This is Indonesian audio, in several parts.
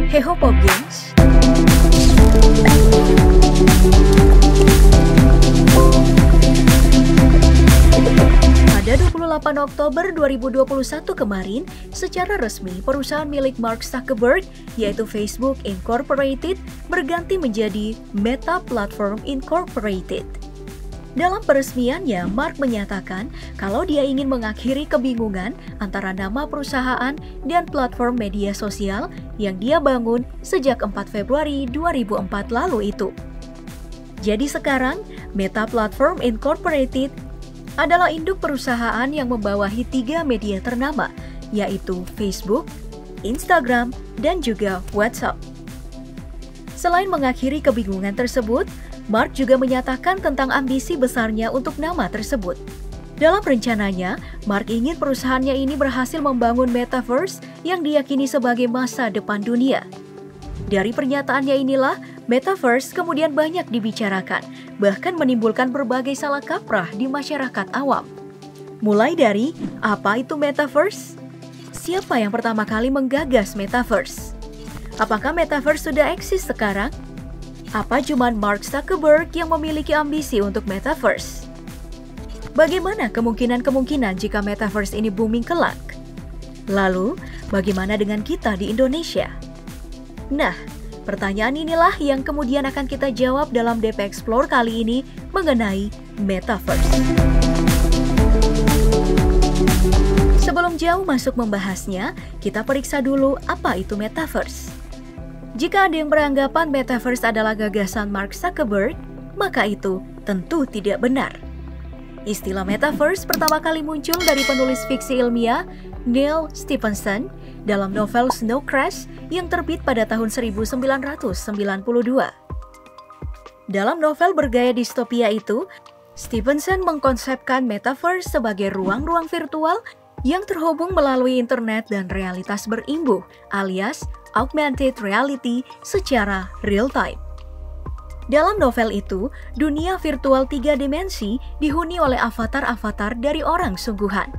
Heho Pop Games. Pada 28 Oktober 2021 kemarin, secara resmi perusahaan milik Mark Zuckerberg, yaitu Facebook Incorporated, berganti menjadi Meta Platform Incorporated. Dalam peresmiannya, Mark menyatakan kalau dia ingin mengakhiri kebingungan antara nama perusahaan dan platform media sosial yang dia bangun sejak 4 Februari 2004 lalu itu. Jadi sekarang, Meta Platform Incorporated adalah induk perusahaan yang membawahi 3 media ternama, yaitu Facebook, Instagram, dan juga WhatsApp. Selain mengakhiri kebingungan tersebut, Mark juga menyatakan tentang ambisi besarnya untuk nama tersebut. Dalam rencananya, Mark ingin perusahaannya ini berhasil membangun metaverse yang diyakini sebagai masa depan dunia. Dari pernyataannya inilah, metaverse kemudian banyak dibicarakan, bahkan menimbulkan berbagai salah kaprah di masyarakat awam. Mulai dari, apa itu metaverse? Siapa yang pertama kali menggagas metaverse? Apakah metaverse sudah eksis sekarang? Apa cuma Mark Zuckerberg yang memiliki ambisi untuk metaverse? Bagaimana kemungkinan-kemungkinan jika metaverse ini booming kelak? Lalu, bagaimana dengan kita di Indonesia? Nah, pertanyaan inilah yang kemudian akan kita jawab dalam DP Explore kali ini mengenai metaverse. Sebelum jauh masuk membahasnya, kita periksa dulu apa itu metaverse. Jika ada yang beranggapan metaverse adalah gagasan Mark Zuckerberg, maka itu tentu tidak benar. Istilah metaverse pertama kali muncul dari penulis fiksi ilmiah Neil Stephenson dalam novel Snow Crash yang terbit pada tahun 1992. Dalam novel bergaya distopia itu, Stephenson mengkonsepkan metaverse sebagai ruang-ruang virtual yang terhubung melalui internet dan realitas berimbuh, alias augmented reality secara real-time. Dalam novel itu, dunia virtual 3 dimensi dihuni oleh avatar-avatar dari orang sungguhan.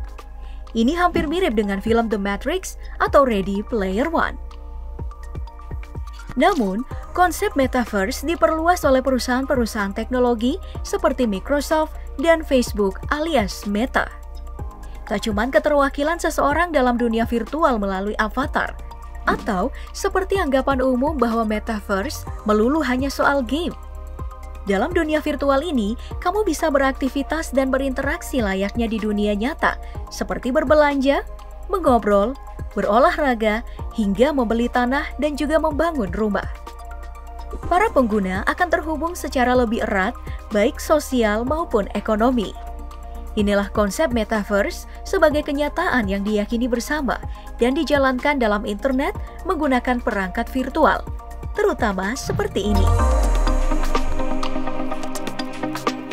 Ini hampir mirip dengan film The Matrix atau Ready Player One. Namun, konsep metaverse diperluas oleh perusahaan-perusahaan teknologi seperti Microsoft dan Facebook alias Meta. Tak cuma keterwakilan seseorang dalam dunia virtual melalui avatar, atau seperti anggapan umum bahwa metaverse melulu hanya soal game. Dalam dunia virtual ini, kamu bisa beraktivitas dan berinteraksi layaknya di dunia nyata, seperti berbelanja, mengobrol, berolahraga, hingga membeli tanah dan juga membangun rumah. Para pengguna akan terhubung secara lebih erat, baik sosial maupun ekonomi. Inilah konsep metaverse sebagai kenyataan yang diyakini bersama dan dijalankan dalam internet menggunakan perangkat virtual, terutama seperti ini.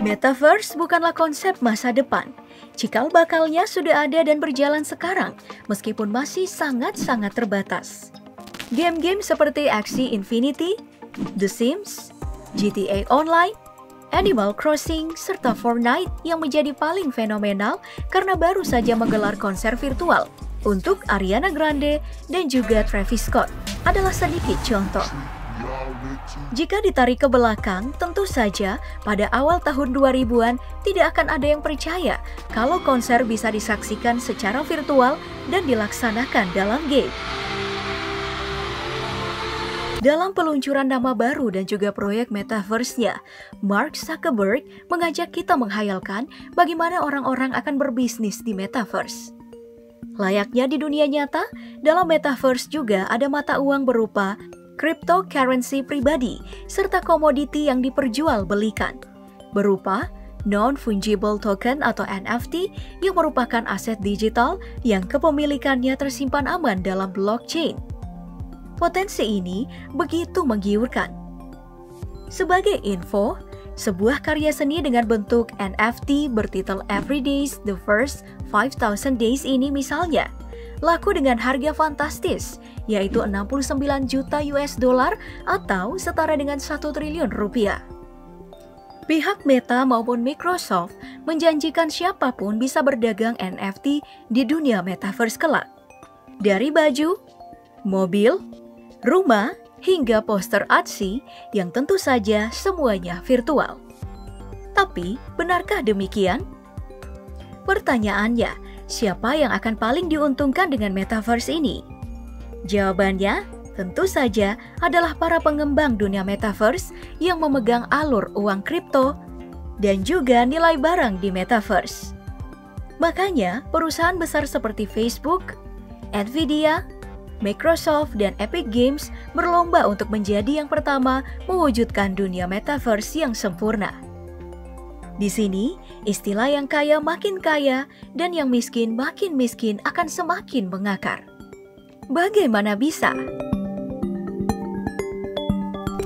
Metaverse bukanlah konsep masa depan. Cikal bakalnya sudah ada dan berjalan sekarang, meskipun masih sangat-sangat terbatas. Game-game seperti Axie Infinity, The Sims, GTA Online, Animal Crossing, serta Fortnite yang menjadi paling fenomenal karena baru saja menggelar konser virtual untuk Ariana Grande dan juga Travis Scott adalah sedikit contoh. Jika ditarik ke belakang, tentu saja pada awal tahun 2000-an tidak akan ada yang percaya kalau konser bisa disaksikan secara virtual dan dilaksanakan dalam game. Dalam peluncuran nama baru dan juga proyek metaverse-nya, Mark Zuckerberg mengajak kita menghayalkan bagaimana orang-orang akan berbisnis di metaverse. Layaknya di dunia nyata, dalam metaverse juga ada mata uang berupa cryptocurrency pribadi serta komoditi yang diperjualbelikan, berupa non-fungible token atau NFT yang merupakan aset digital yang kepemilikannya tersimpan aman dalam blockchain. Potensi ini begitu menggiurkan. Sebagai info, sebuah karya seni dengan bentuk NFT bertitel Every Days The First 5,000 Days ini misalnya, laku dengan harga fantastis, yaitu 69 juta US dollar atau setara dengan 1 triliun rupiah. Pihak Meta maupun Microsoft menjanjikan siapapun bisa berdagang NFT di dunia metaverse kelak. Dari baju, mobil, rumah, hingga poster artsy yang tentu saja semuanya virtual. Tapi, benarkah demikian? Pertanyaannya, siapa yang akan paling diuntungkan dengan metaverse ini? Jawabannya, tentu saja adalah para pengembang dunia metaverse yang memegang alur uang kripto dan juga nilai barang di metaverse. Makanya, perusahaan besar seperti Facebook, Nvidia, Microsoft, dan Epic Games berlomba untuk menjadi yang pertama mewujudkan dunia metaverse yang sempurna. Di sini, istilah yang kaya makin kaya dan yang miskin makin miskin akan semakin mengakar. Bagaimana bisa?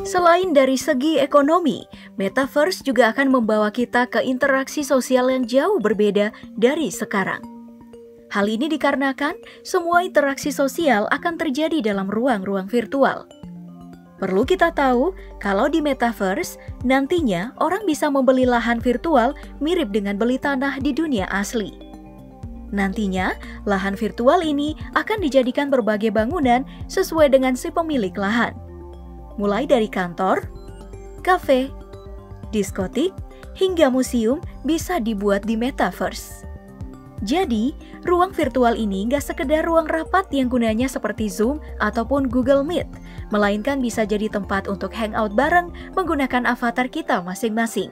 Selain dari segi ekonomi, metaverse juga akan membawa kita ke interaksi sosial yang jauh berbeda dari sekarang. Hal ini dikarenakan semua interaksi sosial akan terjadi dalam ruang-ruang virtual. Perlu kita tahu kalau di metaverse nantinya orang bisa membeli lahan virtual mirip dengan beli tanah di dunia asli. Nantinya, lahan virtual ini akan dijadikan berbagai bangunan sesuai dengan si pemilik lahan. Mulai dari kantor, kafe, diskotik, hingga museum bisa dibuat di metaverse. Jadi, ruang virtual ini nggak sekedar ruang rapat yang gunanya seperti Zoom ataupun Google Meet, melainkan bisa jadi tempat untuk hangout bareng menggunakan avatar kita masing-masing.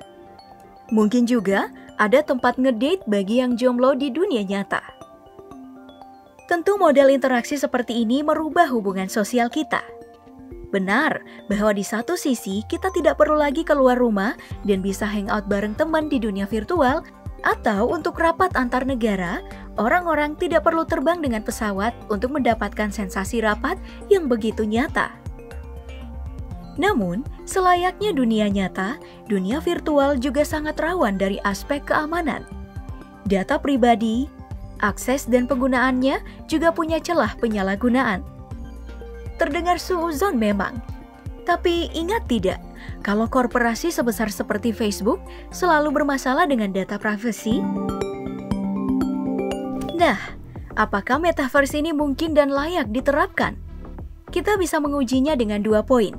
Mungkin juga ada tempat ngedate bagi yang jomblo di dunia nyata. Tentu model interaksi seperti ini merubah hubungan sosial kita. Benar bahwa di satu sisi kita tidak perlu lagi keluar rumah dan bisa hangout bareng teman di dunia virtual, atau untuk rapat antar negara, orang-orang tidak perlu terbang dengan pesawat untuk mendapatkan sensasi rapat yang begitu nyata. Namun, selayaknya dunia nyata, dunia virtual juga sangat rawan dari aspek keamanan. Data pribadi, akses dan penggunaannya juga punya celah penyalahgunaan. Terdengar suuzon memang, tapi ingat tidak, kalau korporasi sebesar seperti Facebook selalu bermasalah dengan data privasi? Nah, apakah metaverse ini mungkin dan layak diterapkan? Kita bisa mengujinya dengan 2 poin,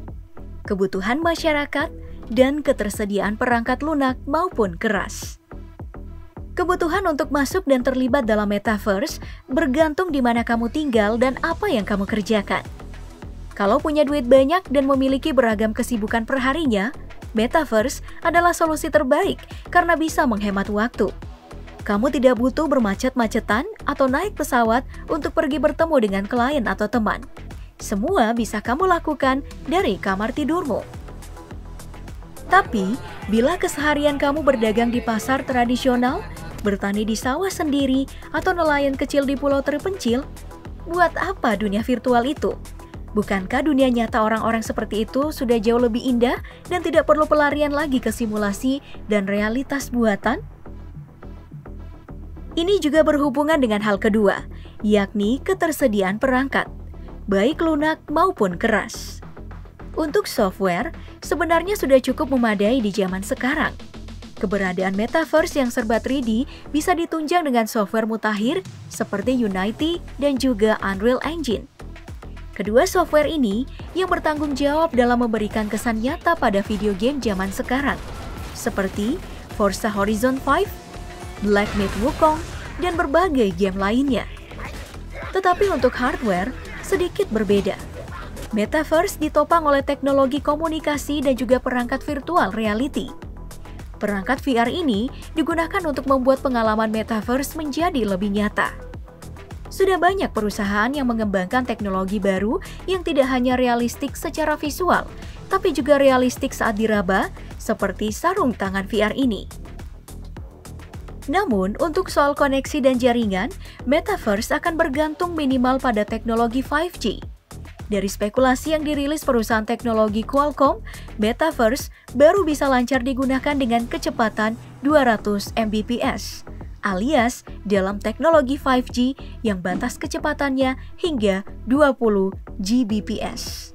kebutuhan masyarakat dan ketersediaan perangkat lunak maupun keras. Kebutuhan untuk masuk dan terlibat dalam metaverse bergantung di mana kamu tinggal dan apa yang kamu kerjakan. Kalau punya duit banyak dan memiliki beragam kesibukan perharinya, metaverse adalah solusi terbaik karena bisa menghemat waktu. Kamu tidak butuh bermacet-macetan atau naik pesawat untuk pergi bertemu dengan klien atau teman. Semua bisa kamu lakukan dari kamar tidurmu. Tapi, bila keseharian kamu berdagang di pasar tradisional, bertani di sawah sendiri, atau nelayan kecil di pulau terpencil, buat apa dunia virtual itu? Bukankah dunia nyata orang-orang seperti itu sudah jauh lebih indah dan tidak perlu pelarian lagi ke simulasi dan realitas buatan? Ini juga berhubungan dengan hal kedua, yakni ketersediaan perangkat, baik lunak maupun keras. Untuk software, sebenarnya sudah cukup memadai di zaman sekarang. Keberadaan metaverse yang serba 3D bisa ditunjang dengan software mutakhir seperti Unity dan juga Unreal Engine. Kedua software ini yang bertanggung jawab dalam memberikan kesan nyata pada video game zaman sekarang, seperti Forza Horizon 5, Black Myth Wukong, dan berbagai game lainnya. Tetapi untuk hardware, sedikit berbeda. Metaverse ditopang oleh teknologi komunikasi dan juga perangkat virtual reality. Perangkat VR ini digunakan untuk membuat pengalaman metaverse menjadi lebih nyata. Sudah banyak perusahaan yang mengembangkan teknologi baru yang tidak hanya realistik secara visual, tapi juga realistik saat diraba, seperti sarung tangan VR ini. Namun, untuk soal koneksi dan jaringan, metaverse akan bergantung minimal pada teknologi 5G. Dari spekulasi yang dirilis perusahaan teknologi Qualcomm, metaverse baru bisa lancar digunakan dengan kecepatan 200 Mbps. Alias dalam teknologi 5G yang batas kecepatannya hingga 20 Gbps.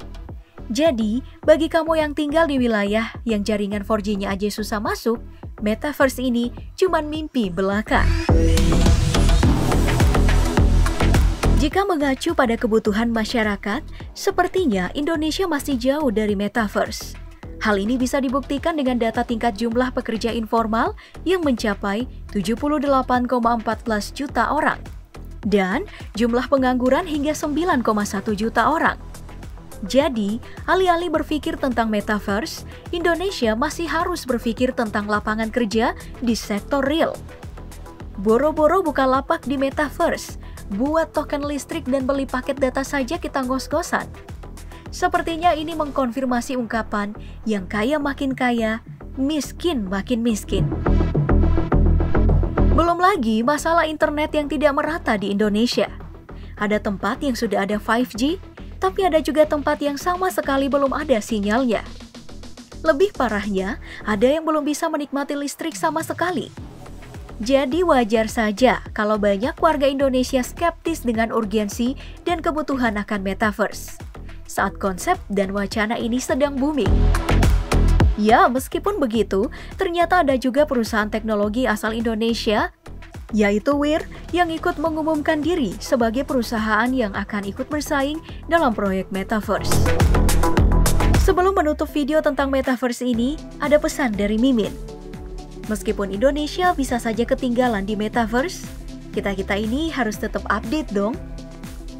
Jadi, bagi kamu yang tinggal di wilayah yang jaringan 4G-nya aja susah masuk, metaverse ini cuman mimpi belaka. Jika mengacu pada kebutuhan masyarakat, sepertinya Indonesia masih jauh dari metaverse. Hal ini bisa dibuktikan dengan data tingkat jumlah pekerja informal yang mencapai 78,14 juta orang dan jumlah pengangguran hingga 9,1 juta orang. Jadi, alih-alih berpikir tentang metaverse, Indonesia masih harus berpikir tentang lapangan kerja di sektor real. Boro-boro buka lapak di metaverse, buat token listrik dan beli paket data saja kita ngos-ngosan. Sepertinya ini mengkonfirmasi ungkapan yang kaya makin kaya, miskin makin miskin. Belum lagi masalah internet yang tidak merata di Indonesia. Ada tempat yang sudah ada 5G, tapi ada juga tempat yang sama sekali belum ada sinyalnya. Lebih parahnya, ada yang belum bisa menikmati listrik sama sekali. Jadi wajar saja kalau banyak warga Indonesia skeptis dengan urgensi dan kebutuhan akan metaverse saat konsep dan wacana ini sedang booming. Ya, meskipun begitu, ternyata ada juga perusahaan teknologi asal Indonesia, yaitu WIR, yang ikut mengumumkan diri sebagai perusahaan yang akan ikut bersaing dalam proyek metaverse. Sebelum menutup video tentang metaverse ini, ada pesan dari Mimin. Meskipun Indonesia bisa saja ketinggalan di metaverse, kita-kita ini harus tetap update dong.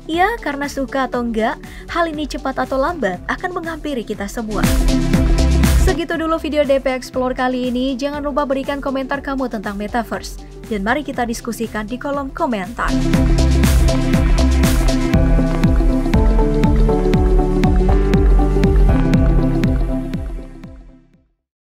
Ya, karena suka atau enggak, hal ini cepat atau lambat akan menghampiri kita semua. Segitu dulu video DP Explore kali ini. Jangan lupa berikan komentar kamu tentang metaverse. Dan mari kita diskusikan di kolom komentar.